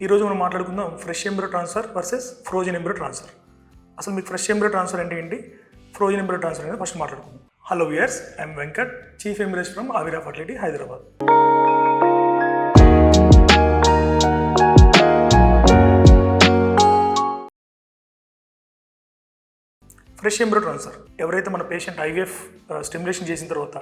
ఈరోజు మనం మాట్లాడుకుందాం fresh embryo transfer versus frozen embryo transfer. అసలు మీకు ఫ్రెష్ ఎంబ్రో ట్రాన్స్ఫర్ అంటే ఏంటి, ఫ్రోజన్ ఎంబ్రో ట్రాన్స్ఫర్ అనేది ఫస్ట్ మాట్లాడుకుందాం. Hello viewers, I'm Venkat, chief ఎంబ్రోస్ from అవిరా fertility, Hyderabad. Fresh embryo transfer ఎవరైతే మన పేషెంట్ ఐవీఎఫ్ స్టిమ్యులేషన్ చేసిన తర్వాత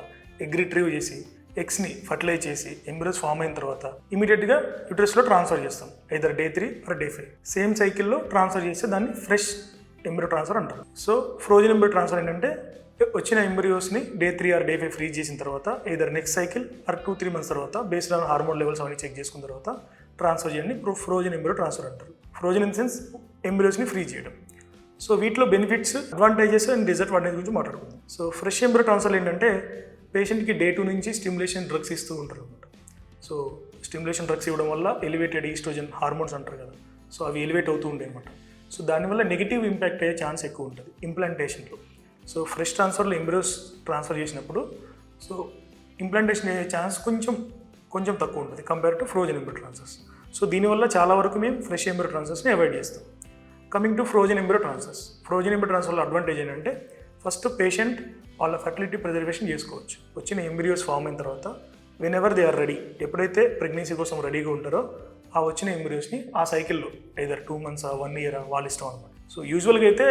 ఎగ్ రిట్రీవ్ చేసి ఎగ్స్ని ఫర్టిలైజ్ చేసి ఎంబ్రోస్ ఫామ్ అయిన తర్వాత ఇమీడియట్గా యూట్రస్లో ట్రాన్స్ఫర్ చేస్తాం, either Day 3 or Day 5. Same సైకిల్లో ట్రాన్స్ఫర్ చేస్తే దాన్ని ఫ్రెష్ ఎంబ్రో ట్రాన్స్ఫర్ అంటారు. సో ఫ్రోజన్ ఎంబ్రో ట్రాన్స్ఫర్ ఏంటంటే వచ్చిన ఎంబ్రియోస్ని Day 3 ఆర్ Day 5 ఫ్రీజ్ చేసిన తర్వాత either next cycle or 2-3 months తర్వాత బేస్డ్ ఆన్ హార్మోన్ లెవెల్స్ అవన్నీ చెక్ చేసుకున్న తర్వాత ట్రాన్స్ఫర్ చేయండి. ఫ్రోజన్ ఎంబ్రో ట్రాన్స్ఫర్ అంటారు. ఫ్రోజన్ ఇన్ సెన్స్ ఎంబ్రియోస్ని ఫ్రీజ్ చేయడం. సో వీటిలో బెనిఫిట్స్, అడ్వాంటేజెస్ అండ్ డిసడ్వాంటేజ్ గురించి మాట్లాడుకుందాం. సో ఫ్రెష్ ఎంబ్రో ట్రాన్స్ఫర్ ఏంటంటే పేషెంట్కి Day 2 నుంచి స్టిమ్యులేషన్ డ్రగ్స్ ఇస్తూ ఉంటారు అనమాట. సో స్టిమ్యులేషన్ డ్రగ్స్ ఇవ్వడం వల్ల ఎలివేటెడ్ ఈస్ట్రోజన్ హార్మోన్స్ అంటారు కదా, సో అవి ఎలివేట్ అవుతూ ఉంటాయి అనమాట. సో దానివల్ల నెగిటివ్ ఇంపాక్ట్ అయ్యే ఛాన్స్ ఎక్కువ ఉంటుంది ఇంప్లాంటేషన్లో. సో ఫ్రెష్ ట్రాన్స్ఫర్లో ఎంబ్రియోస్ ట్రాన్స్ఫర్ చేసినప్పుడు సో ఇంప్లాంటేషన్ అయ్యే ఛాన్స్ కొంచెం తక్కువ ఉంటుంది compare to frozen embryo transfers. So దీనివల్ల చాలా వరకు మేము ఫ్రెష్ ఎంబ్రో ట్రాన్స్ఫర్స్ని అవాయిడ్ చేస్తాం. Coming to frozen embryo transfers. Frozen embryo ట్రాన్స్ఫర్లో అడ్వాంటేజ్ ఏంటంటే ఫస్ట్ పేషెంట్ వాళ్ళ ఫర్టిలిటీ ప్రిజర్వేషన్ చేసుకోవచ్చు. వచ్చిన ఎంబ్రియోస్ ఫామ్ అయిన తర్వాత whenever they are ready, ఎప్పుడైతే ప్రెగ్నెన్సీ కోసం రెడీగా ఉంటారో ఆ వచ్చిన ఎంబ్రియోస్ని ఆ సైకిల్లో ఐదర్ 2 months 1 year వాళ్ళ ఇష్టం అనమాట. సో యూజువల్గా అయితే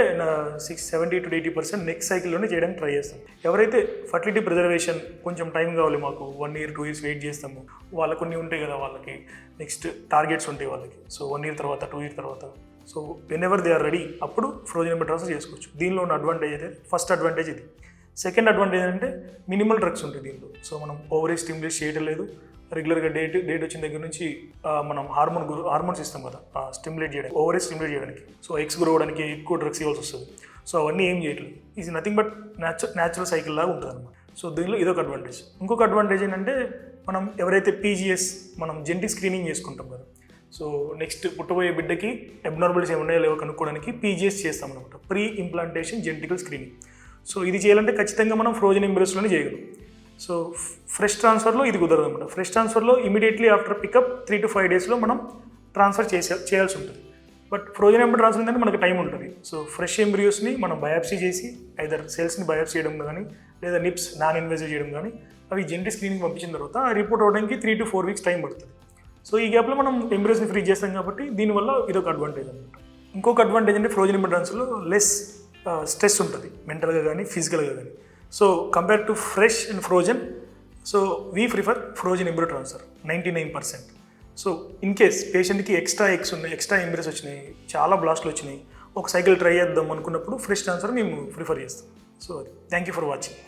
70 to 80% నెక్స్ట్ సైకిల్లోనే చేయడానికి ట్రై చేస్తాం. ఎవరైతే ఫర్టిలిటీ ప్రిజర్వేషన్ కొంచెం టైం కావాలి, మాకు 1 year 2 years వెయిట్ చేస్తాము, వాళ్ళకు కొన్ని ఉంటాయి కదా, వాళ్ళకి నెక్స్ట్ టార్గెట్స్ ఉంటాయి వాళ్ళకి. సో 1 year తర్వాత 2 years తర్వాత so whenever they are ready అప్పుడు ఫ్రోజన్ ఎంబ్రో ట్రాన్స్ఫర్ చేసుకోవచ్చు. దీనిలో ఉన్న అడ్వాంటేజ్ అయితే ఫస్ట్ అడ్వాంటేజ్ ఇది. సెకండ్ అడ్వాంటేజ్ అంటే మినిమల్ డ్రగ్స్ ఉంటాయి దీంట్లో. సో మనం ఓవరేజ్ స్టిమ్యులేట్ చేయడం లేదు. రెగ్యులర్గా డేట్ వచ్చిన దగ్గర నుంచి మనం హార్మోన్స్ ఇస్తాం కదా స్టిమ్యులేట్ చేయడానికి, ఓవరేజ్ స్టిమ్యులేట్ చేయడానికి. సో ఎగ్స్ గ్రో అవ్వడానికి ఎక్కువ డ్రగ్స్ ఇవ్వాల్సి వస్తుంది. సో అవన్నీ ఏం చేయట్లేదు. Is nothing but natural cycle లాగా ఉంటుంది అనమాట. సో దీనిలో ఇదొక అడ్వాంటేజ్. ఇంకొక అడ్వాంటేజ్ ఏంటంటే మనం ఎవరైతే పీజీఎస్ మనం జెనెటిక్ స్క్రీనింగ్ చేసుకుంటాం కదా, సో నెక్స్ట్ పుట్టబోయే బిడ్డకి అబ్నార్మలిటీస్ ఏమున్నాయో లేవో కనుక్కోవడానికి పీజీఎస్ చేస్తాం అనమాట, pre implantation genetical screening. So ఇది చేయాలంటే ఖచ్చితంగా మనం ఫ్రోజన్ ఎంబ్రియోస్లోనే చేయగలం. సో ఫ్రెష్ ట్రాన్స్ఫర్లో ఇది కుదరదు అనమాట. ఫ్రెష్ ట్రాన్స్ఫర్లో ఇమీడియట్లీ ఆఫ్టర్ పికప్ 3 to 5 daysలో మనం ట్రాన్స్ఫర్ చేయాల్సి ఉంటుంది. బట్ ఫ్రోజన్ ఎంబ్రో ట్రాన్స్ఫర్ ఏంటంటే మనకు టైం ఉంటుంది. సో ఫ్రెష్ ఎంబ్రియోస్ని మనం బయాప్సీ చేసి ఐదర్ సెల్స్ని బయాప్సీ చేయడం కానీ లేదా నిప్స్ నాన్ ఇన్వేజివ్ చేయడం కానీ అవి జెనెటిక్ స్క్రీనింగ్ పంపించిన తర్వాత రిపోర్ట్ అవ్వడానికి 3 to 4 weeks టైం పడుతుంది. సో ఈ గ్యాప్లో మనం ఎంబ్రియోస్ని ఫ్రీ చేస్తాం కాబట్టి దీనివల్ల ఇదొక అడ్వాంటేజ్ అనమాట. ఇంకొక అడ్వాంటేజ్ అంటే ఫ్రోజన్ ఎంబ్రో ట్రాన్స్ఫర్లో లెస్ స్ట్రెస్ ఉంటుంది మెంటల్గా కానీ ఫిజికల్గా కానీ. So compare to fresh and frozen, so we prefer frozen embryo transfer 99%. So in case పేషెంట్కి ఎక్స్ట్రా ఎగ్స్ ఉన్నాయి, ఎక్స్ట్రా ఎంబ్రియోస్ వచ్చినాయి, చాలా బ్లాస్ట్లు వచ్చినాయి, ఒక సైకిల్ ట్రై చేద్దాం అనుకున్నప్పుడు ఫ్రెష్ ట్రాన్స్ఫర్ మేము ప్రిఫర్ చేస్తాం. So thank you for watching.